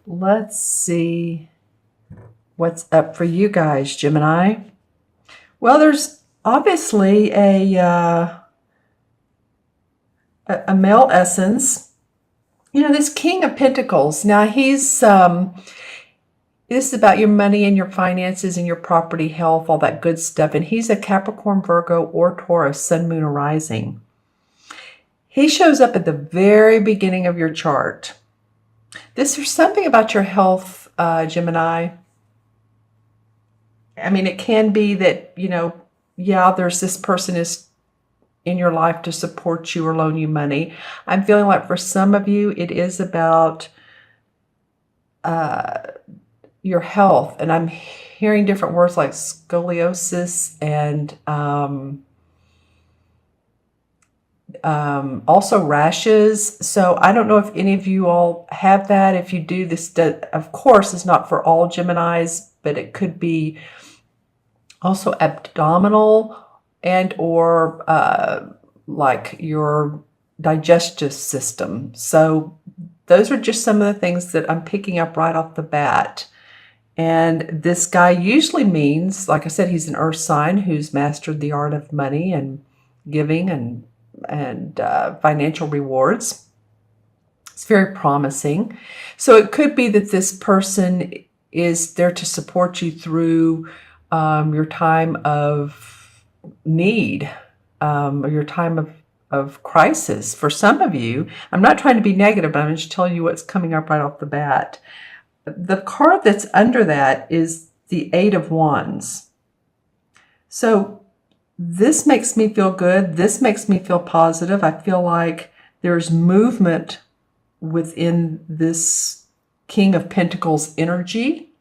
Let's see what's up for you guys, Gemini. Well, there's obviously a male essence. You know, this King of Pentacles. Now this is about your money and your finances and your property, health, all that good stuff. And he's a Capricorn, Virgo, or Taurus, Sun, Moon, or Rising. He shows up at the very beginning of your chart. There's something about your health, Gemini. I mean, it can be that, there's this person is in your life to support you or loan you money. I'm feeling like for some of you, it is about your health. And I'm hearing different words like scoliosis and also rashes. So I don't know if any of you all have that. If you do, this, of course, is not for all Geminis, but it could be also abdominal and or like your digestive system. So those are just some of the things that I'm picking up right off the bat. And this guy usually means, like I said, he's an earth sign who's mastered the art of money and giving and financial rewards. It's very promising. So it could be that this person is there to support you through your time of need, or your time of crisis. For some of you, I'm not trying to be negative, but I'm just telling you what's coming up right off the bat. The card that's under that is the Eight of Wands. So this makes me feel good. This makes me feel positive. I feel like there's movement within this King of Pentacles energy.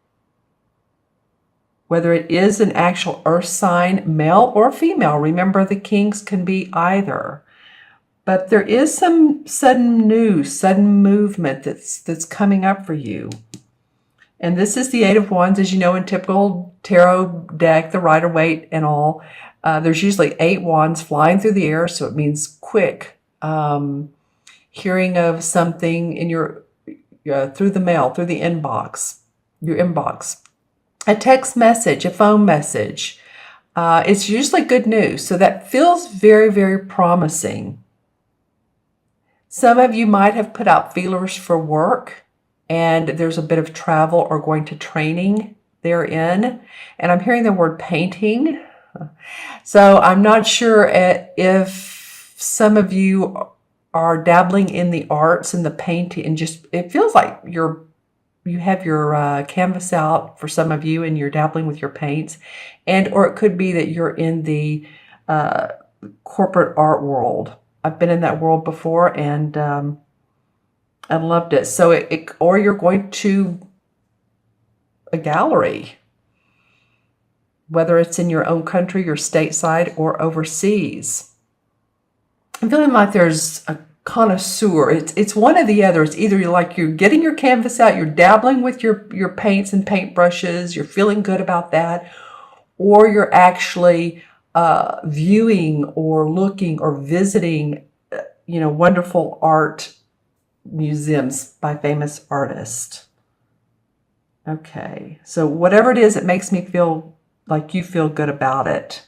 Whether it is an actual earth sign, male or female. Remember, the kings can be either. But there is some sudden news, sudden movement that's coming up for you. And this is the Eight of Wands, as you know, in typical tarot deck, the Rider-Waite and all. There's usually 8 wands flying through the air, so it means quick. Hearing of something in your through the mail, through the inbox, your inbox. A text message, a phone message. It's usually good news, so that feels very, very promising. Some of you might have put out feelers for work, and there's a bit of travel or going to training therein. And I'm hearing the word painting. So I'm not sure if some of you are dabbling in the arts and the painting, and just it feels like you have your canvas out for some of you, and you're dabbling with your paints, or it could be that you're in the corporate art world. I've been in that world before, and I loved it. So or you're going to a gallery, whether it's in your own country, your stateside, or overseas. I'm feeling like there's a connoisseur. It's one or the other. It's either you're getting your canvas out, you're dabbling with your paints and paintbrushes, you're feeling good about that, or you're actually viewing or looking or visiting, wonderful art museums by famous artists. Okay, so whatever it is, it makes me feel like you feel good about it.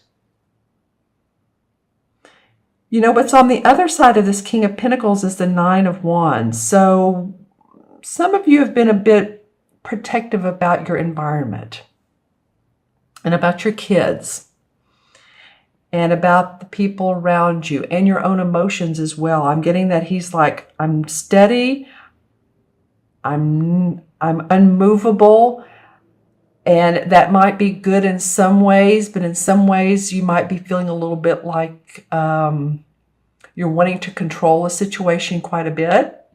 What's on the other side of this King of Pentacles is the Nine of Wands. So some of you have been a bit protective about your environment and about your kids and about the people around you and your own emotions as well. I'm getting that he's like, I'm steady, I'm unmovable. And that might be good in some ways, but in some ways you might be feeling a little bit like you're wanting to control a situation quite a bit.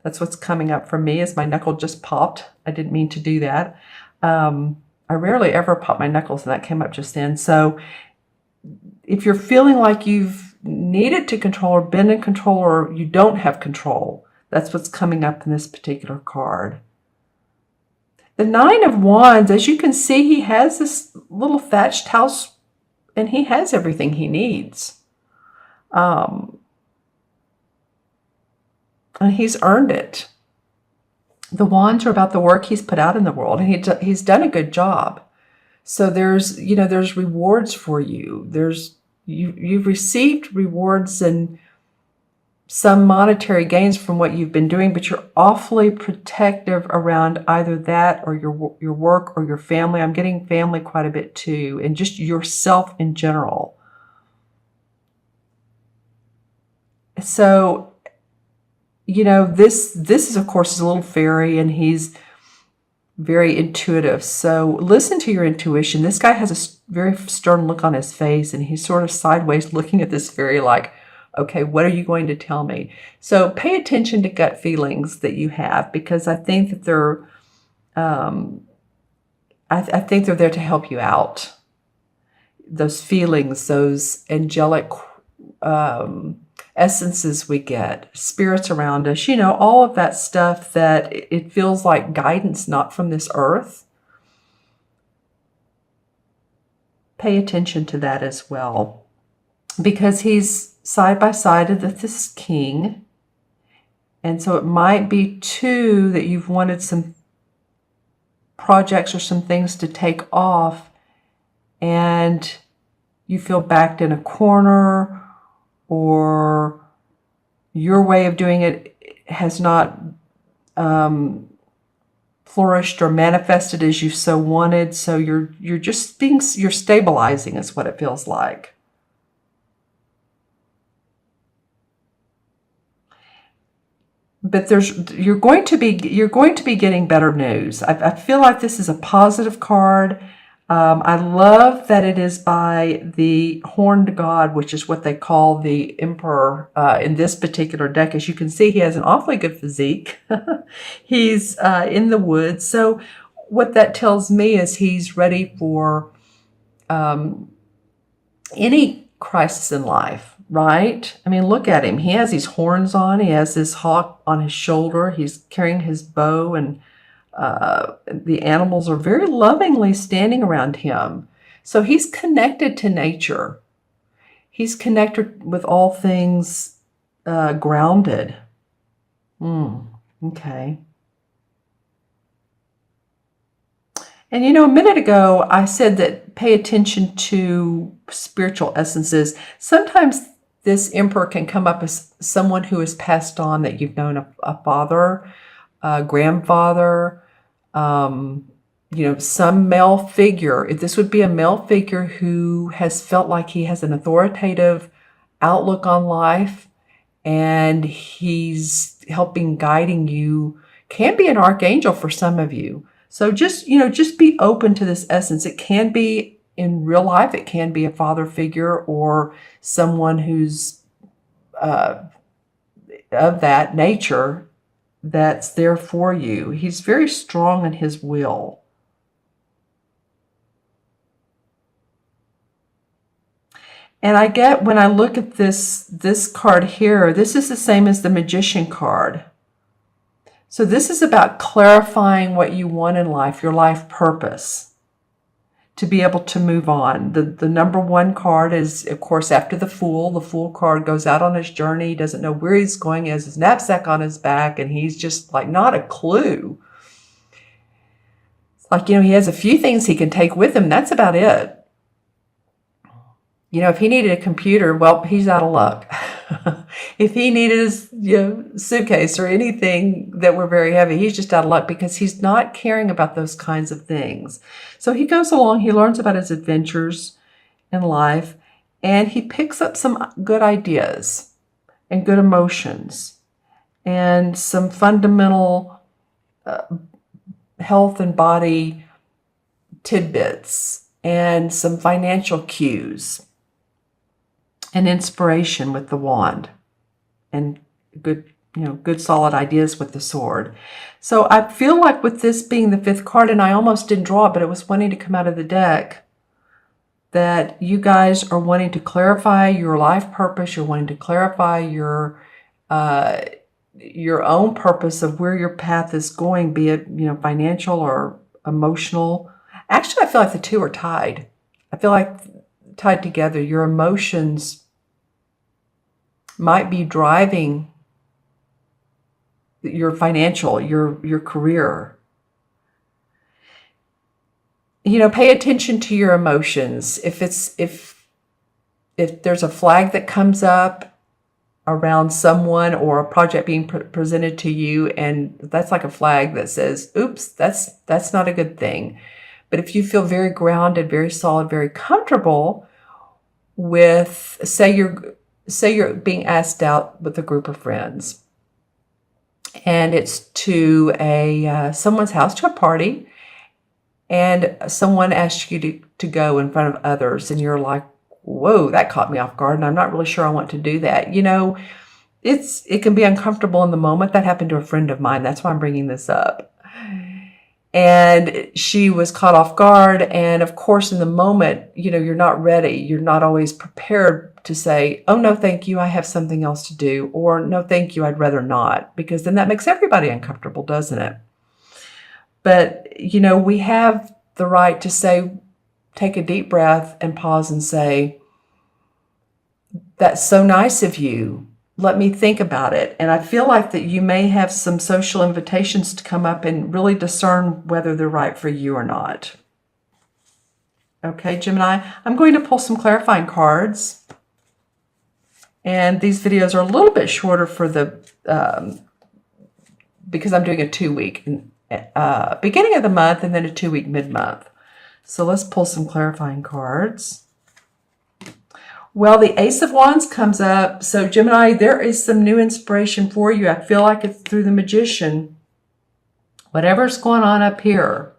That's what's coming up for me as my knuckle just popped. I didn't mean to do that. I rarely ever pop my knuckles, and that came up just then. So if you're feeling like you've needed to control or been in control, or you don't have control, that's what's coming up in this particular card. The Nine of Wands, as you can see, he has this little thatched house, and he has everything he needs. And he's earned it. The wands are about the work he's put out in the world, and he's done a good job. So there's rewards for you. You've received rewards and some monetary gains from what you've been doing, but you're awfully protective around either that or your work or your family. I'm getting family quite a bit too, and just yourself in general. So, this is, of course, is a little fairy, and he's very intuitive. So listen to your intuition. This guy has a very stern look on his face, and he's sort of sideways looking at this fairy like, okay, what are you going to tell me? So pay attention to gut feelings that you have, because I think that they're, I think they're there to help you out. Those feelings, those angelic essences we get, spirits around us, all of that stuff that it feels like guidance, not from this earth. Pay attention to that as well, because he's side by side with this king. And so it might be too that you've wanted some projects or some things to take off, and you feel backed in a corner, or your way of doing it has not flourished or manifested as you so wanted. So you're stabilizing is what it feels like. But you're going to be getting better news. I feel like this is a positive card. I love that it is by the horned god, which is what they call the emperor in this particular deck. As you can see, he has an awfully good physique. He's in the woods. So what that tells me is he's ready for any crisis in life, right? I mean, look at him. He has these horns on. He has this hawk on his shoulder. He's carrying his bow, and the animals are very lovingly standing around him. So he's connected to nature. He's connected with all things grounded. Okay. And a minute ago, I said that pay attention to spiritual essences. Sometimes this emperor can come up as someone who has passed on, that you've known, a father, a grandfather, some male figure. This would be a male figure who has felt like he has an authoritative outlook on life, and he's helping, guiding you. Can be an archangel for some of you. So just be open to this essence. It can be in real life. It can be a father figure or someone who's of that nature that's there for you. He's very strong in his will. And I get, when I look at this card here, this is the same as the Magician card. So this is about clarifying what you want in life, your life purpose, to be able to move on. The number one card is, of course, after the Fool. The Fool card goes out on his journey. He doesn't know where he's going. He has his knapsack on his back, and he's just like not a clue. It's like, he has a few things he can take with him. That's about it. If he needed a computer, well, he's out of luck. If he needed a suitcase or anything that were very heavy, he's just out of luck, because he's not caring about those kinds of things. So he goes along, he learns about his adventures in life, and he picks up some good ideas and good emotions and some fundamental health and body tidbits and some financial cues and inspiration with the wand, and good solid ideas with the sword. So I feel like with this being the fifth card, and I almost didn't draw it, but it was wanting to come out of the deck, that you guys are wanting to clarify your life purpose. You're wanting to clarify your own purpose of where your path is going, be it financial or emotional. Actually, I feel like the two are tied. I feel like tied together. Your emotions might be driving your financial, your career. Pay attention to your emotions. If there's a flag that comes up around someone or a project being presented to you, and that's like a flag that says, oops, that's not a good thing. But if you feel very grounded, very solid, very comfortable with, say you're being asked out with a group of friends, and it's to someone's house, to a party, and someone asks you to go in front of others, and you're like, whoa, that caught me off guard, and I'm not really sure I want to do that. It can be uncomfortable in the moment. That happened to a friend of mine. That's why I'm bringing this up. And she was caught off guard. And of course, in the moment, you're not ready. You're not always prepared to say, oh, no, thank you, I have something else to do. Or no, thank you, I'd rather not. Because then that makes everybody uncomfortable, doesn't it? But, we have the right to say, take a deep breath and pause and say, that's so nice of you. Let me think about it. And I feel like that you may have some social invitations to come up and really discern whether they're right for you or not. Okay, Gemini, I'm going to pull some clarifying cards. And these videos are a little bit shorter for because I'm doing a 2-week beginning of the month and then a 2-week mid-month. So let's pull some clarifying cards. Well, the Ace of Wands comes up. So Gemini, there is some new inspiration for you. I feel like it's through the Magician. Whatever's going on up here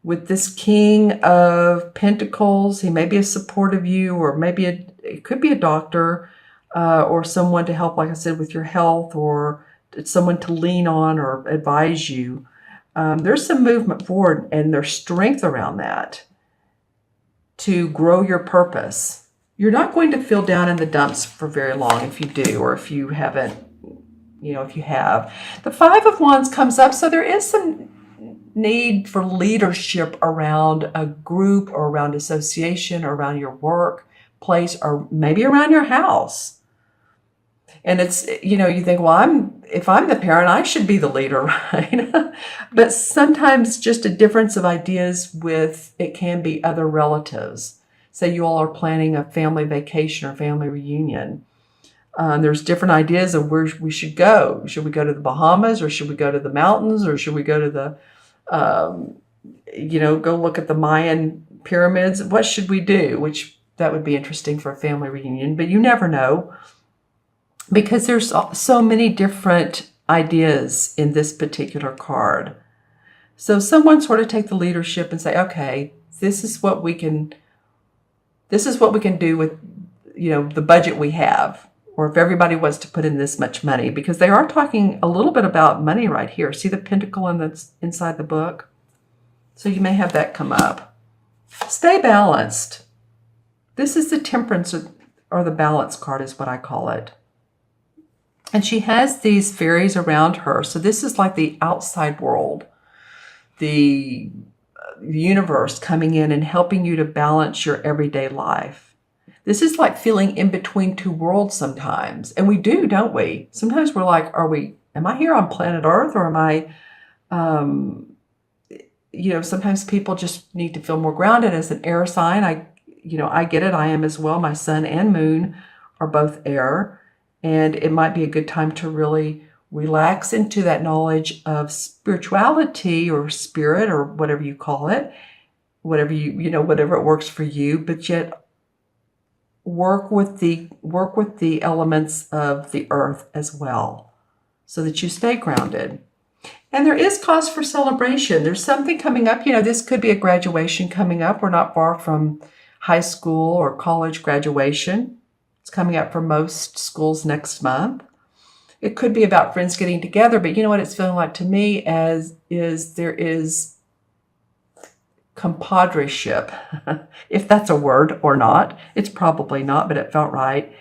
with this King of Pentacles, he may be a support of you, or maybe it could be a doctor or someone to help, like I said, with your health, or someone to lean on or advise you. There's some movement forward, and there's strength around that to grow your purpose. You're not going to feel down in the dumps for very long if you do, or if you haven't, if you have. The Five of Wands comes up, so there is some need for leadership around a group or around association or around your workplace or maybe around your house. And it's, you think, well, if I'm the parent, I should be the leader, right? But sometimes just a difference of ideas it can be other relatives. Say you all are planning a family vacation or family reunion. There's different ideas of where we should go. Should we go to the Bahamas, or should we go to the mountains, or should we go to the, go look at the Mayan pyramids? What should we do? Which that would be interesting for a family reunion, but you never know, because there's so many different ideas in this particular card. So someone sort of take the leadership and say, okay, this is what we can do with, the budget we have, or if everybody wants to put in this much money, because they are talking a little bit about money right here. See the pentacle that's inside the book? So you may have that come up. Stay balanced. This is the Temperance or the Balance card is what I call it. And she has these fairies around her. So this is like the outside world, the universe coming in and helping you to balance your everyday life. This is like feeling in between two worlds sometimes. And we do, don't we? Sometimes we're like, am I here on planet Earth, or am I, sometimes people just need to feel more grounded. As an air sign, I get it. I am as well. My sun and moon are both air. And it might be a good time to really relax into that knowledge of spirituality or spirit, or whatever you call it, whatever it works for you, but yet work with the elements of the earth as well, so that you stay grounded. And there is cause for celebration. There's something coming up. This could be a graduation coming up. We're not far from high school or college graduation. It's coming up for most schools next month. It could be about friends getting together, but you know what it's feeling like to me there is compadreship, if that's a word or not. It's probably not, but it felt right.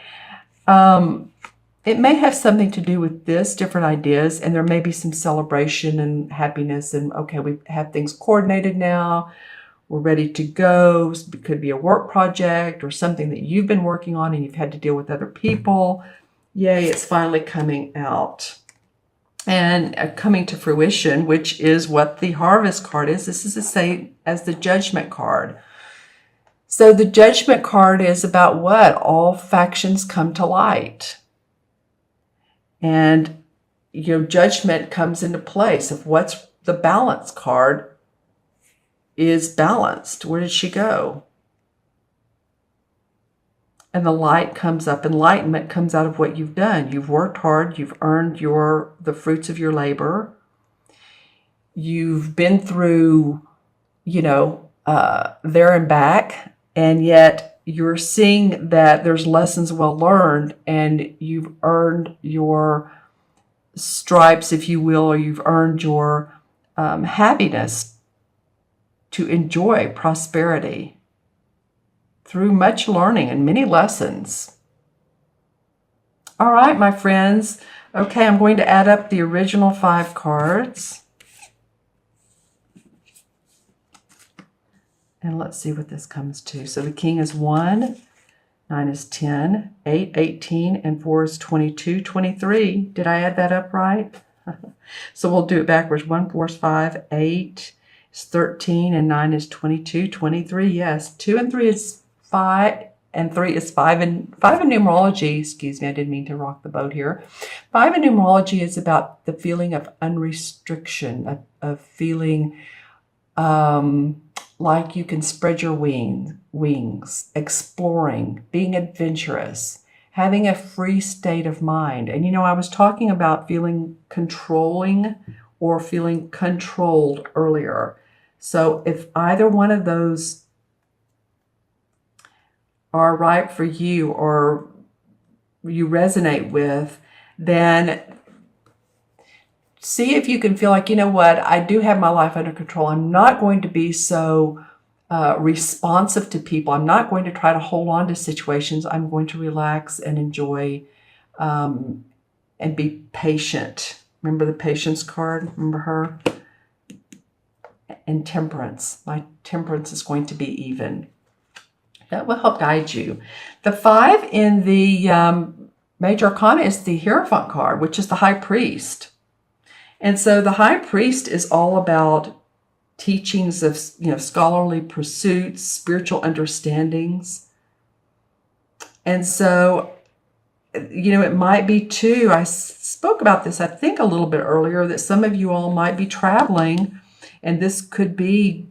It may have something to do with this, different ideas, and there may be some celebration and happiness, and okay, we have things coordinated now. We're ready to go. It could be a work project or something that you've been working on and you've had to deal with other people. Yay, it's finally coming out. and coming to fruition, which is what the Harvest card is. This is the same as the Judgment card. So the Judgment card is about what? All factions come to light. And, judgment comes into place of what's the Balance card is balanced. Where did she go? And the light comes up. Enlightenment comes out of what you've done. You've worked hard. You've earned the fruits of your labor. You've been through, there and back. And yet you're seeing that there's lessons well learned, and you've earned your stripes, if you will, or you've earned your happiness to enjoy prosperity through much learning and many lessons. All right, my friends. Okay, I'm going to add up the original 5 cards. And let's see what this comes to. So the King is 1, 9 is 10, 8, 18, and 4 is 22, 23. Did I add that up right? So we'll do it backwards. 1, 4 is 5, 8 is 13, and 9 is 22, 23. Yes, 2 and 3 is 5, and 3 is 5. And 5 in numerology, excuse me, I didn't mean to rock the boat here. 5 in numerology is about the feeling of unrestriction, of feeling like you can spread your wings, exploring, being adventurous, having a free state of mind. And I was talking about feeling controlling or feeling controlled earlier. So if either one of those are right for you or you resonate with, then see if you can feel like, what, I do have my life under control. I'm not going to be so responsive to people. I'm not going to try to hold on to situations. I'm going to relax and enjoy and be patient. Remember the Patience card? Remember her? And Temperance. My temperance is going to be even. That will help guide you. The 5 in the Major Arcana is the Hierophant card, which is the High Priest. And so the High Priest is all about teachings of, scholarly pursuits, spiritual understandings. And so, it might be too, I spoke about this, I think, a little bit earlier, that some of you all might be traveling, and this could be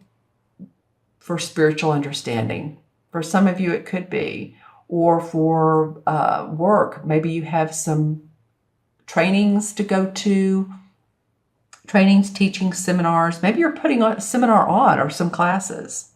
for spiritual understanding. For some of you, it could be, or for work. Maybe you have some trainings to go to, trainings, teaching, seminars. Maybe you're putting a seminar on or some classes.